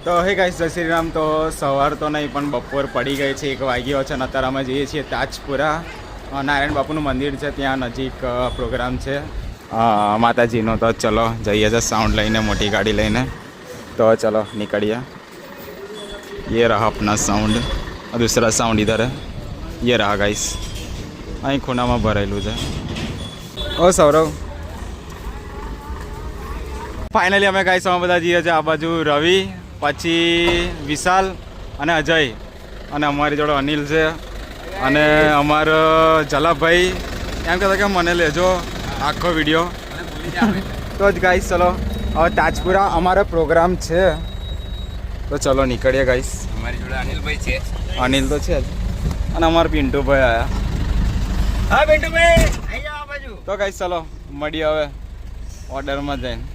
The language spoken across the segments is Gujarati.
તો હે ગાઈસ જય શ્રી રામ. તો સવાર તો નહીં પણ બપોર પડી ગઈ છે, 1 વાગ્યો છે અને અત્યારે અમે જઈએ છીએ તાજપુરા. નારાયણ બાપુનું મંદિર છે, ત્યાં નજીક પ્રોગ્રામ છે માતાજીનો. તો ચલો જઈએ છે સાઉન્ડ લઈને, મોટી ગાડી લઈને. તો ચલો નીકળીએ. ये रहा अपना साउंड, दूसरा साउंड इधर है. ये रहा गाइस, અહીં ખૂણામાં ભરેલું છે. ઓ સૌરવ, ફાઇનલી અમે ગાઈસ અમે બધા જઈએ છીએ. આ બાજુ રવિ, પછી વિશાલ અને અજય, અને અમારી જોડે અનિલ છે, અને અમારો જલાભાઈ એમ કહેતા કે મને લેજો આખો વિડીયો. તો જ ગાઈસ ચલો હવે તાજપુરા અમારો પ્રોગ્રામ છે. તો ચલો નીકળીએ ગાઈસ. અમારી જોડે અનિલભાઈ છે. અનિલ તો છે જ, અને અમારા પિન્ટુભાઈ આવ્યા. હા પિન્ટુભાઈ આવી જાઓ આ બાજુ. તો ગાઈસ ચલો મળીએ હવે ઓર્ડરમાં જઈને.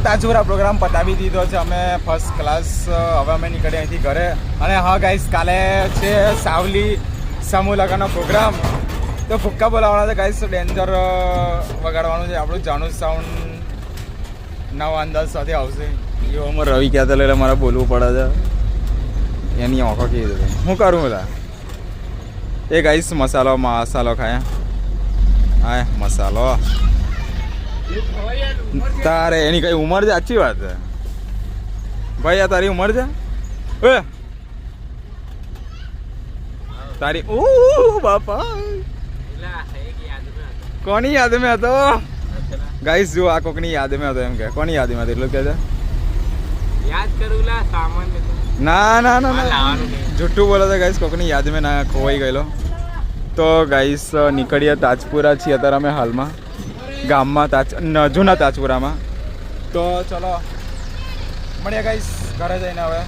તાજપુરા પ્રોગ્રામ પતાવી દીધો છે અમે ફર્સ્ટ ક્લાસ. હવે અમે નીકળીએ અહીંથી ઘરે. અને હા ગાઈસ, કાલે છે સાવલી સમૂહ લગ્નનો પ્રોગ્રામ. તો ફુક્કા બોલાવવાના છે ગાઈસ. ડેન્જર વગાડવાનું છે આપણું જાનુ સાઉન્ડ. નવ અંદાજ સાથે આવશે. એવો અમારે રવિ કહેતા એટલે મારે બોલવું પડે છે. એની આંખો કેવી છે શું કરું બધા. એ ગાઈસ મસાલો ખાયા. હા મસાલો તારે એની કઈ ઉંમર છે? સાચી વાત છે ભાઈ. આ તારી ઉંમર છે? એ તારી બાપા કોની યાદ મેં હતો? ગાઈસ જો આ કોકની યાદ મેં હતો એમ કે. કોની યાદ મેં હતો એટલું કે છે? યાદ કરું લા સામાન ના ના ના ના જુઠ્ઠું બોલો તો ગાઈસ. કોકની યાદ મેં ના ખોવાઈ ગયેલો. તો ગાઈસ નીકળીએ તાજપુરા છીએ અત્યારે અમે હાલમાં ગામમાં જૂના તાજપુરામાં. તો ચલો મળીએ ગાઈસ ઘરે જઈને હવે.